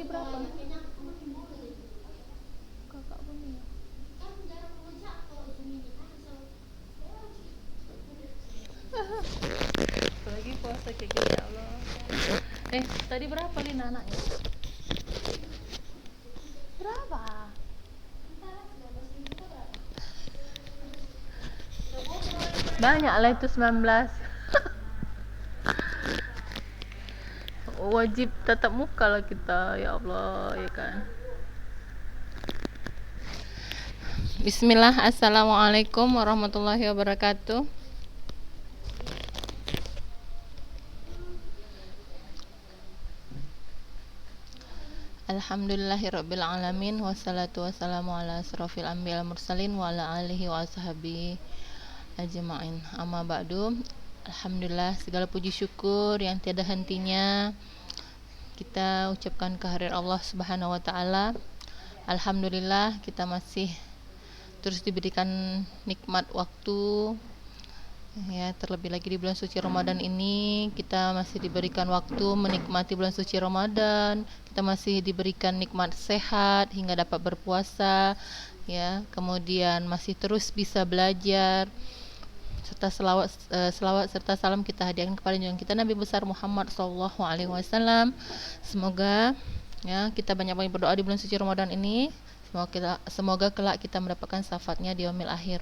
Tadi berapa? Kakak pun ya. Lagi puasa kayak gini ya Allah. Tadi berapa Lina anaknya? Berapa? Banyak lah itu 19. Wajib tatap muka lah kita, ya Allah, ya kan. Bismillah, assalamualaikum warahmatullahi wabarakatuh. Alhamdulillahirabbil alamin, wassalatu wassalamu ala asrofil anbiya'il mursalin wa ala alihi wa ashabihi ajma'in. Amma ba'du. Alhamdulillah, segala puji syukur yang tiada hentinya kita ucapkan kehadirat Allah Subhanahu wa taala. Alhamdulillah kita masih terus diberikan nikmat waktu, ya, terlebih lagi di bulan suci Ramadan ini kita masih diberikan waktu menikmati bulan suci Ramadan. Kita masih diberikan nikmat sehat hingga dapat berpuasa, ya. Kemudian masih terus bisa belajar, serta selawat serta salam kita hadiahkan kepada junjungan kita Nabi besar Muhammad sallallahu alaihi wasallam. Semoga, ya, kita banyak-banyak berdoa di bulan suci Ramadan ini. Semoga kelak kita mendapatkan syafaatnya di yaumil akhir.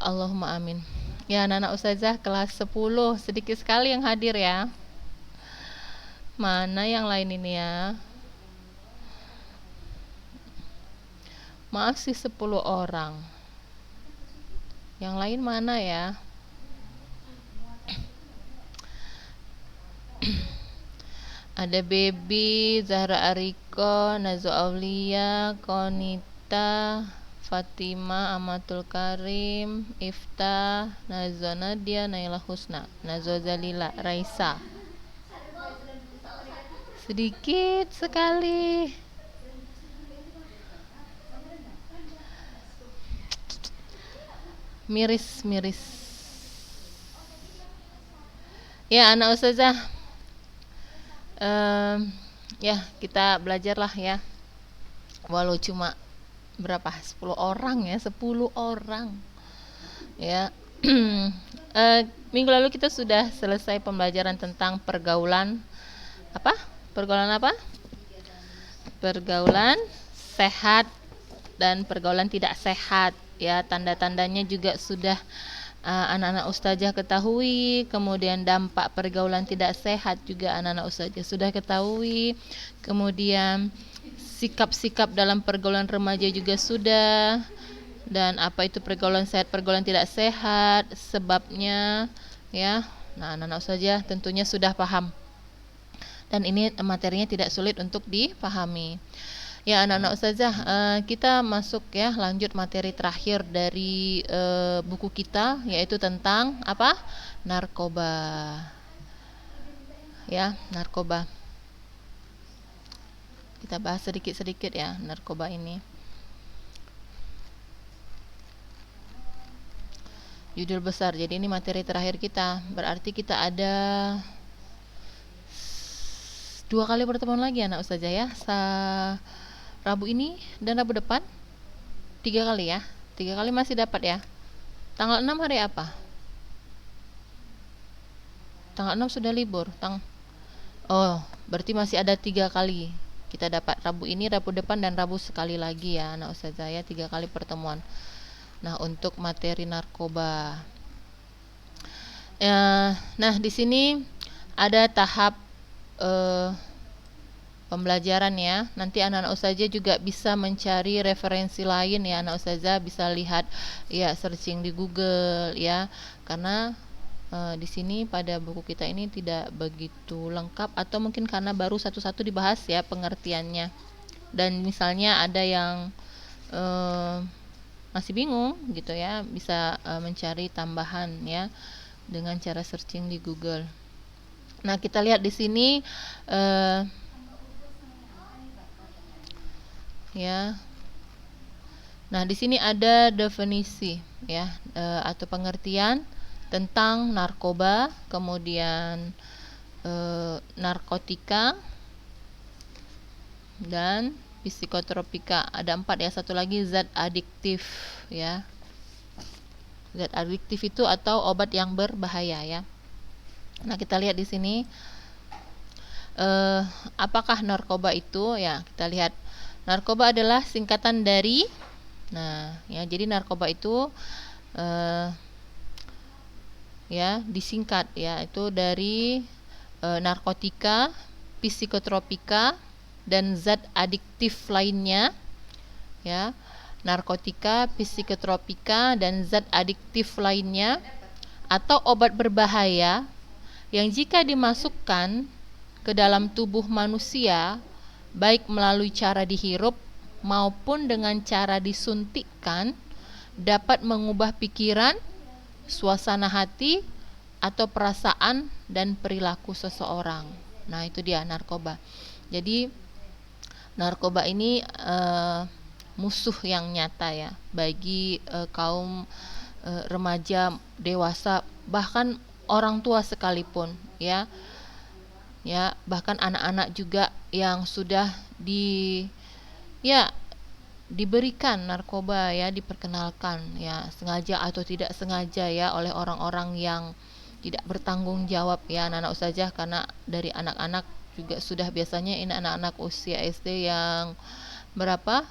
Allahumma amin. Ya, anak-anak ustazah kelas 10 sedikit sekali yang hadir ya. Mana yang lain ini ya? Masih 10 orang. Yang lain mana ya? Ada Baby, Zahra Ariko, Nazo Aulia, Konita, Fatima, Amatul Karim, Ifta, Nazo Nadia, Naila Husna, Nazo Zalila, Raisa. Sedikit sekali. Miris. Ya, anak ustazah, ya, kita belajarlah ya. Walau cuma berapa? 10 orang ya, 10 orang. Ya. Minggu lalu kita sudah selesai pembelajaran tentang pergaulan apa? Pergaulan apa? Pergaulan sehat dan pergaulan tidak sehat, ya. Tanda-tandanya juga sudah anak-anak ustazah ketahui. Kemudian dampak pergaulan tidak sehat juga anak-anak ustazah sudah ketahui. Kemudian sikap-sikap dalam pergaulan remaja juga sudah. Dan apa itu pergaulan sehat, pergaulan tidak sehat, sebabnya, ya. Nah, anak-anak ustazah tentunya sudah paham. Dan ini materinya tidak sulit untuk dipahami. Ya, anak-anak ustazah, kita masuk ya, lanjut materi terakhir dari buku kita, yaitu tentang apa? Narkoba. Ya, narkoba. Kita bahas sedikit-sedikit ya narkoba ini. Judul besar. Jadi ini materi terakhir kita. Berarti kita ada 2 kali pertemuan lagi anak ustazah ya. Rabu ini dan Rabu depan 3 kali ya. 3 kali masih dapat ya. Tanggal 6 hari apa? Tanggal 6 sudah libur. Oh, berarti masih ada 3 kali. Kita dapat Rabu ini, Rabu depan, dan Rabu sekali lagi ya anak ustazah ya. 3 kali pertemuan. Nah, untuk materi narkoba. Nah, di sini ada tahap pembelajaran ya. Nanti anak-anak ustazah juga bisa mencari referensi lain ya. Anak ustazah bisa lihat ya, searching di Google ya. Karena di sini pada buku kita ini tidak begitu lengkap, atau mungkin karena baru satu-satu dibahas ya pengertiannya. Dan misalnya ada yang masih bingung gitu ya, bisa mencari tambahan ya dengan cara searching di Google. Nah, kita lihat di sini ya. Nah, di sini ada definisi ya, atau pengertian tentang narkoba, kemudian narkotika, dan psikotropika. Ada 4 ya, satu lagi zat adiktif ya. Zat adiktif itu atau obat yang berbahaya ya. Nah, kita lihat di sini apakah narkoba itu ya. Kita lihat narkoba adalah singkatan dari ya, jadi narkoba itu ya disingkat ya, itu dari narkotika, psikotropika dan zat adiktif lainnya ya. Narkotika, psikotropika dan zat adiktif lainnya atau obat berbahaya yang jika dimasukkan ke dalam tubuh manusia baik melalui cara dihirup maupun dengan cara disuntikkan dapat mengubah pikiran, suasana hati atau perasaan dan perilaku seseorang. Nah, itu dia narkoba. Jadi narkoba ini musuh yang nyata ya bagi kaum remaja, dewasa, bahkan orang tua sekalipun ya. Ya, bahkan anak-anak juga yang sudah diberikan narkoba ya, diperkenalkan ya, sengaja atau tidak sengaja ya oleh orang-orang yang tidak bertanggung jawab ya anak-anak ustazah, karena dari anak-anak juga sudah biasanya ini anak-anak usia SD yang berapa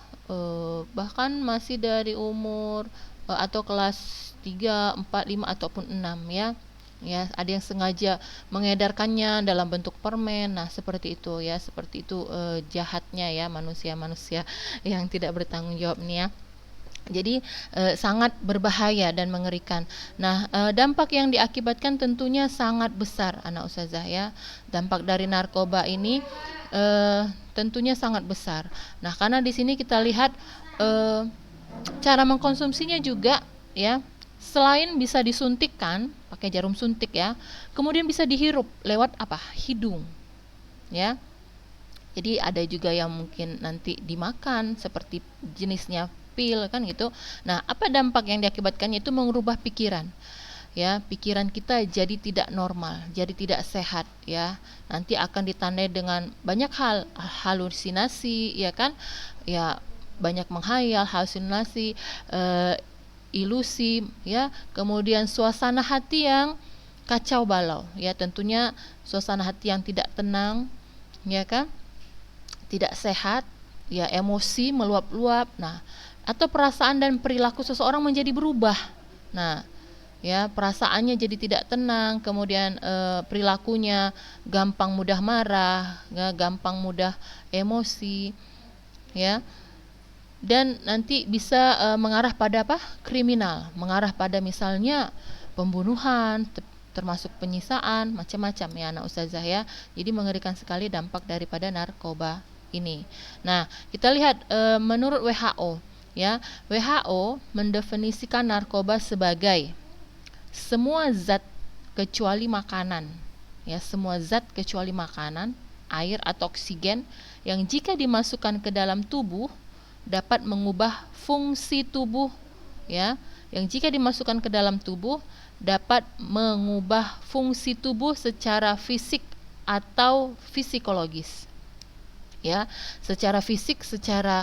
bahkan masih dari umur atau kelas 3, 4, 5 ataupun 6 ya. Ya, ada yang sengaja mengedarkannya dalam bentuk permen. Nah, seperti itu ya, seperti itu jahatnya ya manusia-manusia yang tidak bertanggung jawab nih ya. Jadi sangat berbahaya dan mengerikan. Nah, dampak yang diakibatkan tentunya sangat besar anak ustazah ya. Dampak dari narkoba ini tentunya sangat besar. Nah, karena di sini kita lihat cara mengkonsumsinya juga ya. Selain bisa disuntikkan pakai jarum suntik ya, kemudian bisa dihirup lewat apa? Hidung. Ya. Jadi ada juga yang mungkin nanti dimakan seperti jenisnya pil kan gitu. Nah, apa dampak yang diakibatkannya itu mengubah pikiran. Ya, pikiran kita jadi tidak normal, jadi tidak sehat ya. Nanti akan ditandai dengan banyak hal, halusinasi ya kan? Ya, banyak menghayal, halusinasi, ilusi ya, kemudian suasana hati yang kacau balau ya, tentunya suasana hati yang tidak tenang ya kan, tidak sehat ya, emosi meluap-luap. Nah, atau perasaan dan perilaku seseorang menjadi berubah. Nah ya, perasaannya jadi tidak tenang, kemudian perilakunya gampang mudah marah ya, gampang mudah emosi ya. Dan nanti bisa mengarah pada apa? Kriminal, mengarah pada misalnya pembunuhan, termasuk penyisaan, macam-macam ya anak ustazah ya. Jadi mengerikan sekali dampak daripada narkoba ini. Nah, kita lihat menurut WHO ya, WHO mendefinisikan narkoba sebagai semua zat kecuali makanan ya, semua zat kecuali makanan, air atau oksigen yang jika dimasukkan ke dalam tubuh dapat mengubah fungsi tubuh ya, yang jika dimasukkan ke dalam tubuh dapat mengubah fungsi tubuh secara fisik atau psikologis ya, secara fisik, secara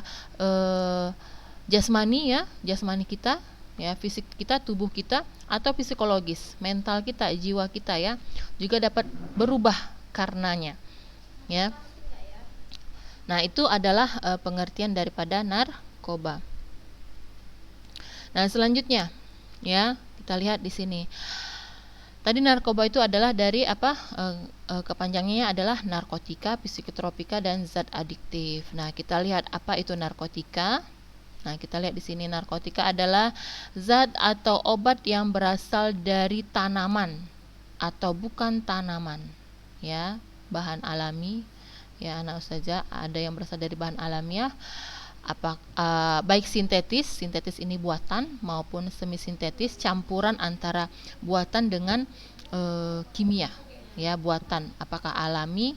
jasmani ya, jasmani kita ya, fisik kita, tubuh kita, atau psikologis, mental kita, jiwa kita ya, juga dapat berubah karenanya ya. Nah, itu adalah pengertian daripada narkoba. Nah, selanjutnya ya, kita lihat di sini. Tadi narkoba itu adalah dari apa? Kepanjangannya adalah narkotika, psikotropika dan zat adiktif. Nah, kita lihat apa itu narkotika. Nah, kita lihat di sini narkotika adalah zat atau obat yang berasal dari tanaman atau bukan tanaman. Ya, bahan alami. Ya anak ustazah, ada yang berasal dari bahan alamiah, baik sintetis ini buatan maupun semi sintetis, campuran antara buatan dengan kimia ya, buatan apakah alami,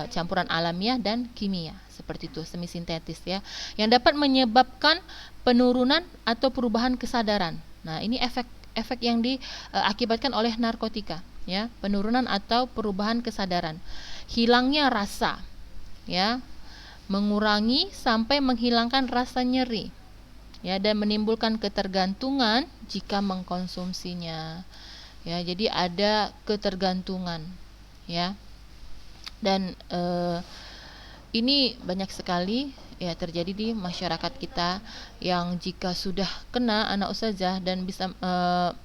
campuran alamiah dan kimia, seperti itu, semi sintetis ya, yang dapat menyebabkan penurunan atau perubahan kesadaran. Nah, ini efek yang diakibatkan oleh narkotika ya, penurunan atau perubahan kesadaran, hilangnya rasa ya, mengurangi sampai menghilangkan rasa nyeri, ya, dan menimbulkan ketergantungan jika mengkonsumsinya. Ya, jadi ada ketergantungan, ya. Dan ini banyak sekali ya terjadi di masyarakat kita yang jika sudah kena anak ustazah dan bisa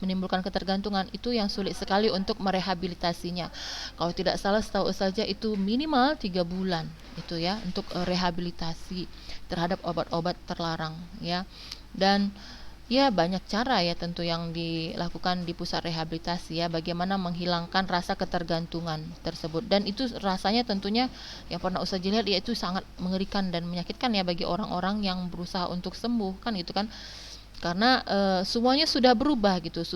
menimbulkan ketergantungan, itu yang sulit sekali untuk merehabilitasinya. Kalau tidak salah setahu ustazah itu minimal 3 bulan itu ya untuk rehabilitasi terhadap obat-obat terlarang ya. Dan ya banyak cara ya tentu yang dilakukan di pusat rehabilitasi ya, bagaimana menghilangkan rasa ketergantungan tersebut. Dan itu rasanya tentunya yang pernah Ustaz lihat yaitu sangat mengerikan dan menyakitkan ya bagi orang-orang yang berusaha untuk sembuh kan gitu kan. Karena semuanya sudah berubah gitu.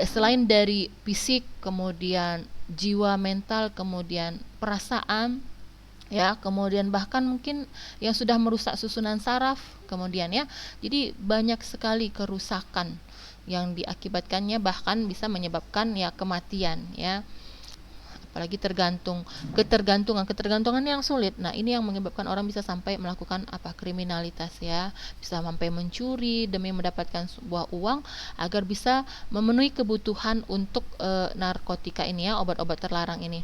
Selain dari fisik, kemudian jiwa, mental, kemudian perasaan ya, kemudian bahkan mungkin yang sudah merusak susunan saraf kemudian ya. Jadi banyak sekali kerusakan yang diakibatkannya, bahkan bisa menyebabkan ya kematian ya. Apalagi ketergantungan yang sulit. Nah, ini yang menyebabkan orang bisa sampai melakukan kriminalitas ya, bisa sampai mencuri demi mendapatkan sebuah uang agar bisa memenuhi kebutuhan untuk narkotika ini ya, obat-obat terlarang ini.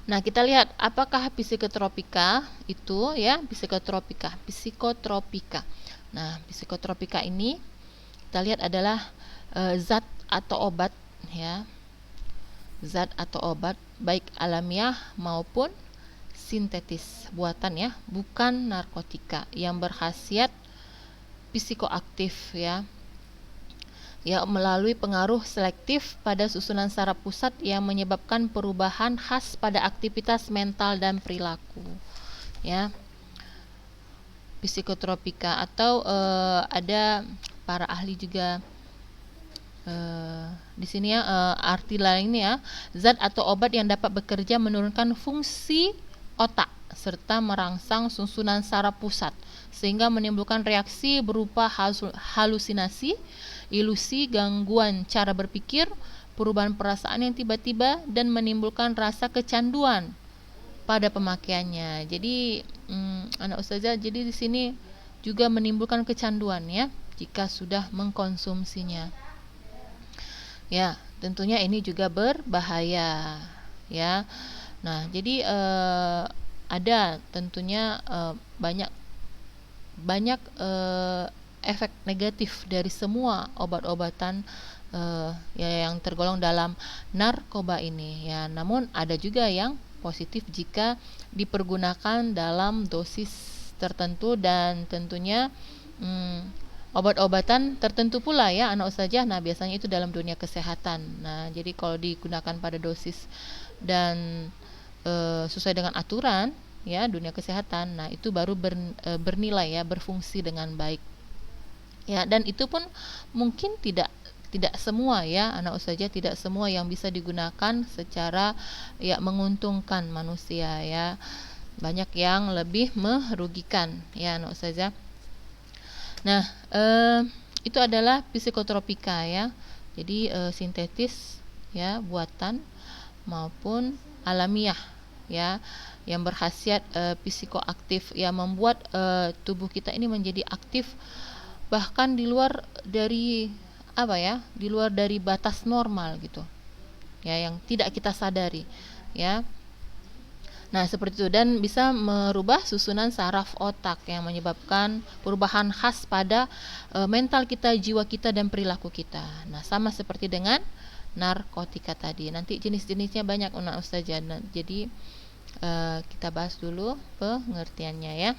Nah, kita lihat apakah psikotropika itu ya, psikotropika. Nah, psikotropika ini kita lihat adalah zat atau obat ya. Zat atau obat baik alamiah maupun sintetis buatan ya, bukan narkotika, yang berkhasiat psikoaktif ya. Ya, melalui pengaruh selektif pada susunan saraf pusat yang menyebabkan perubahan khas pada aktivitas mental dan perilaku. Ya, psikotropika atau ada para ahli juga di sini ya, arti lainnya zat atau obat yang dapat bekerja menurunkan fungsi otak serta merangsang susunan saraf pusat sehingga menimbulkan reaksi berupa halusinasi, ilusi, gangguan cara berpikir, perubahan perasaan yang tiba-tiba, dan menimbulkan rasa kecanduan pada pemakaiannya. Jadi anak ustazah, jadi di sini juga menimbulkan kecanduan ya jika sudah mengkonsumsinya. Ya, tentunya ini juga berbahaya ya. Nah, jadi ada tentunya banyak efek negatif dari semua obat-obatan ya yang tergolong dalam narkoba ini ya. Namun ada juga yang positif jika dipergunakan dalam dosis tertentu dan tentunya obat-obatan tertentu pula ya anak ustazah. Nah, biasanya itu dalam dunia kesehatan. Nah, jadi kalau digunakan pada dosis dan sesuai dengan aturan ya dunia kesehatan, nah itu baru bernilai ya, berfungsi dengan baik ya. Dan itu pun mungkin tidak semua ya anak ustazah, tidak semua yang bisa digunakan secara ya menguntungkan manusia ya, banyak yang lebih merugikan ya anak ustazah. Nah, itu adalah psikotropika ya, jadi sintetis ya, buatan maupun alamiah ya, yang berkhasiat psikoaktif ya, membuat tubuh kita ini menjadi aktif bahkan di luar dari di luar dari batas normal gitu ya, yang tidak kita sadari ya. Nah, seperti itu, dan bisa merubah susunan saraf otak yang menyebabkan perubahan khas pada mental kita, jiwa kita, dan perilaku kita. Nah, sama seperti dengan narkotika tadi. Nanti jenis-jenisnya banyak ustazah. Nah, jadi kita bahas dulu pengertiannya ya.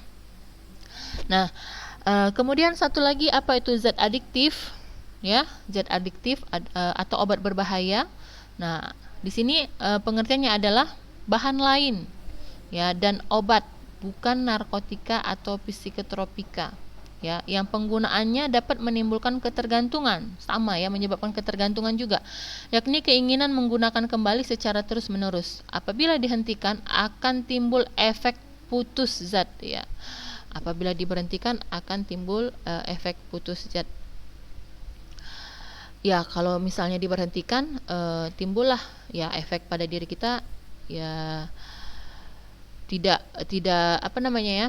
Nah, kemudian satu lagi, apa itu zat adiktif ya, zat adiktif atau obat berbahaya. Nah, di sini pengertiannya adalah bahan lain ya dan obat bukan narkotika atau psikotropika ya, yang penggunaannya dapat menimbulkan ketergantungan, sama ya, menyebabkan ketergantungan juga, yakni keinginan menggunakan kembali secara terus-menerus. Apabila dihentikan akan timbul efek putus zat ya. Apabila diberhentikan akan timbul efek putus zat. Ya, kalau misalnya diberhentikan timbullah ya efek pada diri kita ya, tidak tidak apa namanya ya,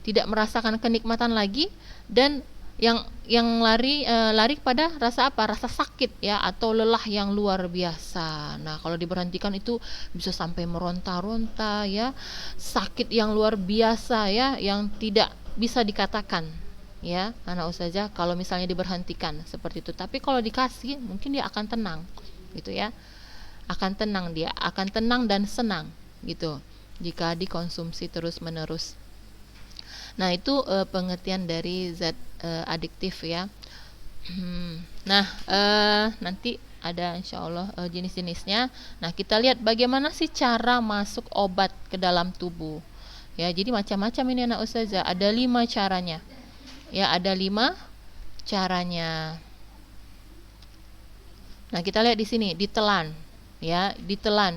tidak merasakan kenikmatan lagi, dan yang lari pada rasa apa? Rasa sakit ya, atau lelah yang luar biasa. Nah, kalau diberhentikan itu bisa sampai meronta-ronta ya, sakit yang luar biasa ya, yang tidak bisa dikatakan ya, anak ustazah, kalau misalnya diberhentikan seperti itu. Tapi kalau dikasih, mungkin dia akan tenang gitu ya. Akan tenang, dia akan tenang dan senang gitu jika dikonsumsi terus-menerus. Nah, itu pengertian dari zat adiktif ya. Nah, nanti ada insya Allah jenis-jenisnya. Nah, kita lihat bagaimana sih cara masuk obat ke dalam tubuh. Ya, jadi macam-macam ini anak ustazah. Ada 5 caranya. Ya, ada 5 caranya. Nah, kita lihat di sini, ditelan. Ya, ditelan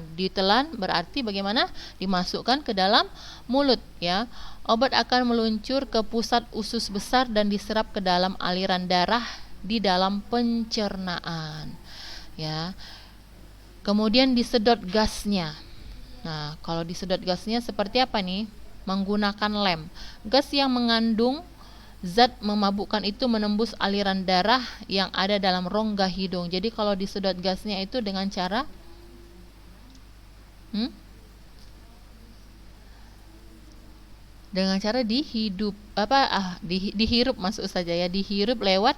berarti bagaimana? Dimasukkan ke dalam mulut ya. Obat akan meluncur ke pusat usus besar dan diserap ke dalam aliran darah di dalam pencernaan ya. Kemudian disedot gasnya. Nah, kalau disedot gasnya seperti apa nih? Menggunakan lem. Gas yang mengandung zat memabukkan itu menembus aliran darah yang ada dalam rongga hidung. Jadi kalau disedot gasnya itu dengan cara dengan cara dihirup masuk saja ya, dihirup lewat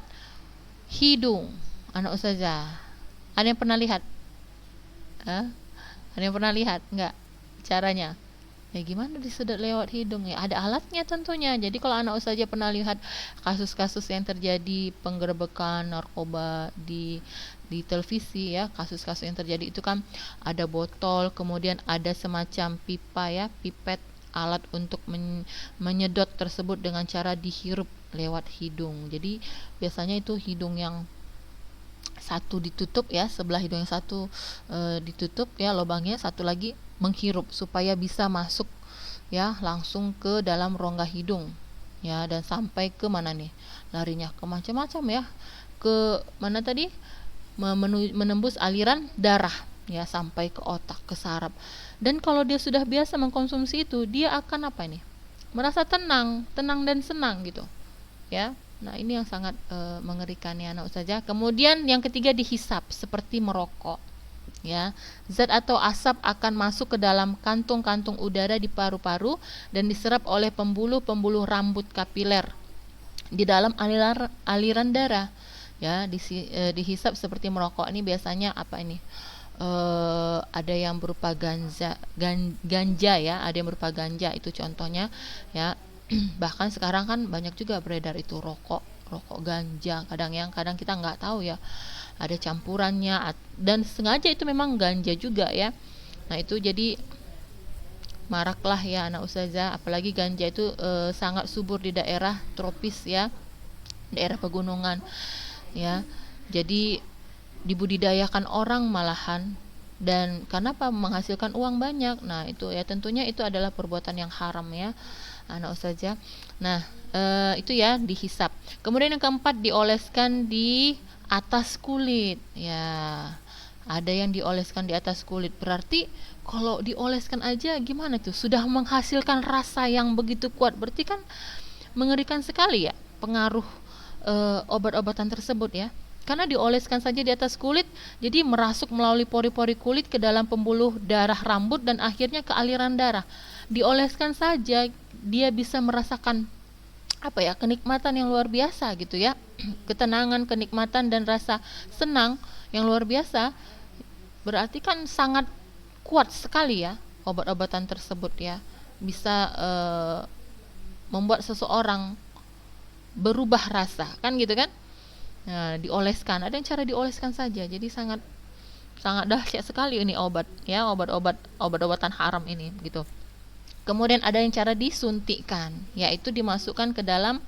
hidung anak ustazah. Ada yang pernah lihat? Ada yang pernah lihat nggak caranya? Ya gimana disedot lewat hidung ya? Ada alatnya tentunya. Jadi kalau anak ustazah pernah lihat kasus-kasus yang terjadi penggerebekan narkoba di televisi ya, kasus-kasus yang terjadi itu kan ada botol, kemudian ada semacam pipa ya, pipet, alat untuk menyedot tersebut dengan cara dihirup lewat hidung. Jadi biasanya itu hidung yang satu ditutup ya, sebelah hidung yang satu ditutup ya lubangnya, satu lagi menghirup supaya bisa masuk ya langsung ke dalam rongga hidung ya, dan sampai ke mana nih larinya, ke macam-macam ya, ke mana tadi, menembus aliran darah ya sampai ke otak, ke saraf. Dan kalau dia sudah biasa mengkonsumsi itu, dia akan apa nih, merasa tenang dan senang gitu ya. Nah, ini yang sangat mengerikan ya anak ustazah. Kemudian yang ketiga dihisap seperti merokok ya. Zat atau asap akan masuk ke dalam kantung-kantung udara di paru-paru dan diserap oleh pembuluh-pembuluh rambut kapiler di dalam aliran darah ya. Dihisap seperti merokok ini biasanya apa ini, ada yang berupa ganja ya, ada yang berupa ganja itu contohnya ya. Bahkan sekarang kan banyak juga beredar itu rokok ganja, kadang kita nggak tahu ya, ada campurannya dan sengaja itu memang ganja juga ya. Nah, itu jadi maraklah ya anak ustazah, apalagi ganja itu sangat subur di daerah tropis ya, daerah pegunungan ya. Jadi dibudidayakan orang malahan, dan kenapa, menghasilkan uang banyak. Nah, itu ya tentunya itu adalah perbuatan yang haram ya anak ustazah. Nah, itu ya dihisap. Kemudian yang keempat, dioleskan di atas kulit ya. Ada yang dioleskan di atas kulit, berarti kalau dioleskan aja gimana tuh, sudah menghasilkan rasa yang begitu kuat, berarti kan mengerikan sekali ya pengaruh obat-obatan tersebut ya. Karena dioleskan saja di atas kulit, jadi merasuk melalui pori-pori kulit ke dalam pembuluh darah rambut dan akhirnya ke aliran darah. Dioleskan saja dia bisa merasakan apa ya, kenikmatan yang luar biasa gitu ya. Ketenangan, kenikmatan dan rasa senang yang luar biasa. Berarti kan sangat kuat sekali ya obat-obatan tersebut ya. Bisa membuat seseorang berubah rasa, kan gitu kan? Nah, dioleskan, ada yang cara dioleskan saja, jadi sangat dahsyat sekali ini obat ya, obat-obatan haram ini gitu. Kemudian ada yang cara disuntikkan, yaitu dimasukkan ke dalam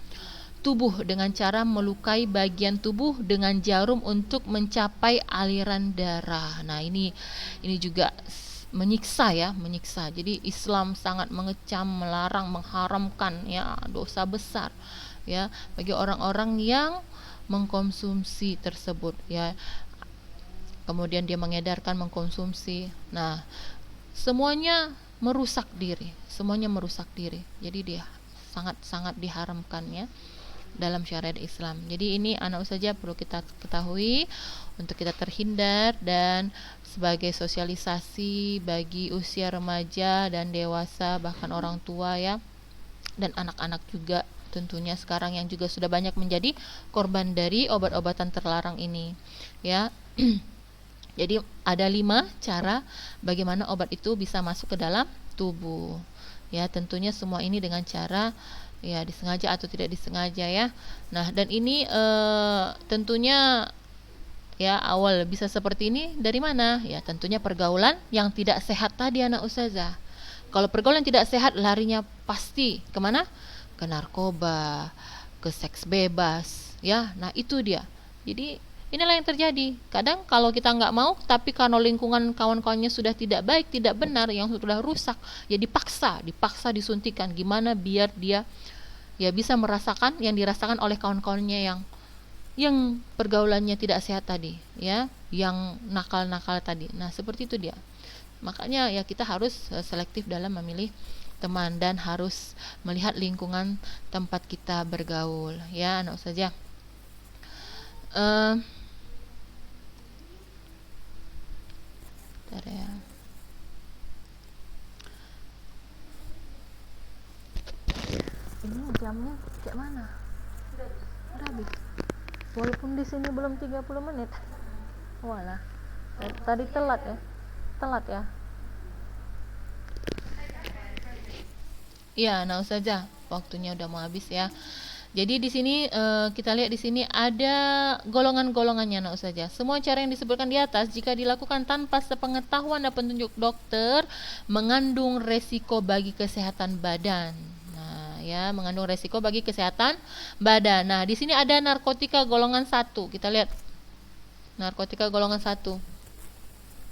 tubuh dengan cara melukai bagian tubuh dengan jarum untuk mencapai aliran darah. Nah, ini juga menyiksa ya, menyiksa. Jadi Islam sangat mengecam, melarang, mengharamkan ya, dosa besar ya bagi orang-orang yang mengkonsumsi tersebut ya. Kemudian dia mengedarkan, mengkonsumsi. Nah, semuanya merusak diri, semuanya merusak diri. Jadi dia sangat-sangat diharamkannya dalam syariat Islam. Jadi ini anak saja perlu kita ketahui untuk kita terhindar, dan sebagai sosialisasi bagi usia remaja dan dewasa, bahkan orang tua ya, dan anak-anak juga tentunya sekarang yang juga sudah banyak menjadi korban dari obat-obatan terlarang ini ya. Jadi ada 5 cara bagaimana obat itu bisa masuk ke dalam tubuh ya. Tentunya semua ini dengan cara ya disengaja atau tidak disengaja ya. Nah, dan ini tentunya ya awal bisa seperti ini dari mana? Ya tentunya pergaulan yang tidak sehat tadi anak ustazah. Kalau pergaulan tidak sehat, larinya pasti kemana? Ke narkoba, ke seks bebas ya. Nah itu dia. Jadi inilah yang terjadi. Kadang kalau kita nggak mau, tapi karena lingkungan kawan-kawannya sudah tidak baik, tidak benar, yang sudah rusak, ya dipaksa disuntikan. Gimana biar dia ya bisa merasakan yang dirasakan oleh kawan-kawannya yang pergaulannya tidak sehat tadi, ya, yang nakal-nakal tadi. Nah seperti itu dia. Makanya ya kita harus selektif dalam memilih teman, dan harus melihat lingkungan tempat kita bergaul, ya anak saja. Ya. Ini jamnya kayak mana? Udah habis. Walaupun di sini belum 30 menit. Walah. Tadi telat ya. Iya, nah saja. Waktunya udah mau habis ya. Jadi di sini kita lihat di sini ada golongan-golongannya, nah saja. Semua cara yang disebutkan di atas jika dilakukan tanpa sepengetahuan dan petunjuk dokter mengandung resiko bagi kesehatan badan. Nah, ya, mengandung resiko bagi kesehatan badan. Nah, di sini ada narkotika golongan 1. Kita lihat. Narkotika golongan 1.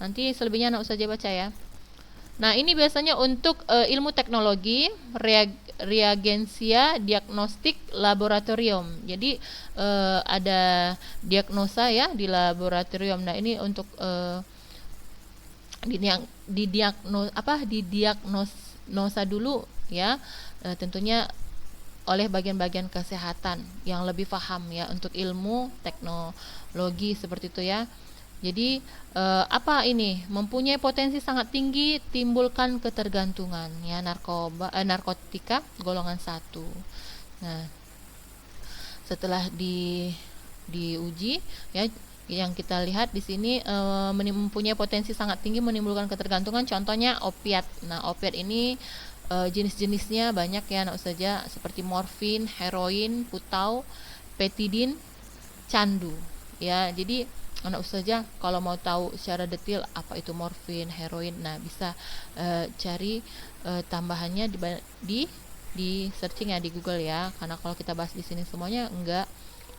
Nanti selebihnya anak saja baca ya. Nah, ini biasanya untuk ilmu teknologi, reagensia, diagnostik, laboratorium. Jadi ada diagnosa ya di laboratorium. Nah, ini untuk didiagnosa dulu ya. Tentunya oleh bagian-bagian kesehatan yang lebih paham ya untuk ilmu teknologi seperti itu ya. Jadi apa ini? Mempunyai potensi sangat tinggi timbulkan ketergantungan ya, narkotika golongan 1. Nah, setelah diuji ya, yang kita lihat di sini mempunyai potensi sangat tinggi menimbulkan ketergantungan, contohnya opiat. Nah, opiat ini jenis-jenisnya banyak ya anak saja, seperti morfin, heroin, putau, petidin, candu ya. Jadi anak saja kalau mau tahu secara detail apa itu morfin, heroin, nah bisa cari tambahannya di searching ya di Google ya, karena kalau kita bahas di sini semuanya enggak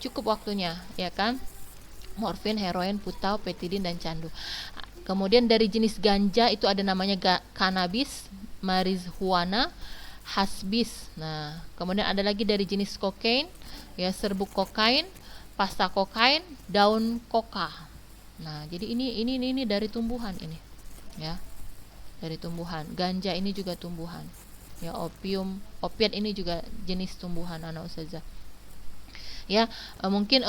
cukup waktunya ya kan. Morfin, heroin, putau, petidin, dan candu. Kemudian dari jenis ganja itu ada namanya cannabis, marijuana, hasbis. Nah, kemudian ada lagi dari jenis kokain ya, serbuk kokain, pasta kokain, daun koka. Nah, jadi ini dari tumbuhan ini. Ya. Dari tumbuhan. Ganja ini juga tumbuhan. Ya, opiat ini juga jenis tumbuhan anak ustazah. Ya, mungkin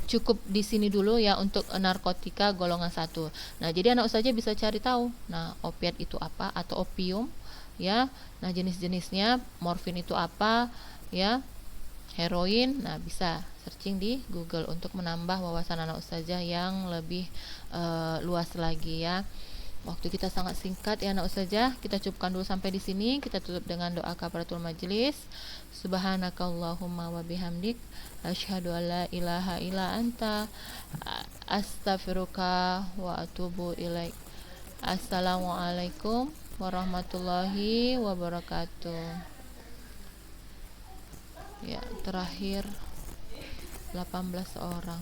cukup di sini dulu ya untuk narkotika golongan 1. Nah, jadi anak ustazah bisa cari tahu. Nah, opiat itu apa atau opium ya. Nah, jenis-jenisnya, morfin itu apa ya. Heroin, nah bisa searching di Google untuk menambah wawasan anak ustazah yang lebih luas lagi ya. Waktu kita sangat singkat ya anak ustazah, kita cukupkan dulu sampai di sini. Kita tutup dengan doa kafaratul majelis. Subhanakallahumma wa bihamdik, asyhadu alla ilaha illa anta, astaghfiruka wa atubu ilaik. Assalamualaikum warahmatullahi wabarakatuh. Ya, terakhir 18 orang.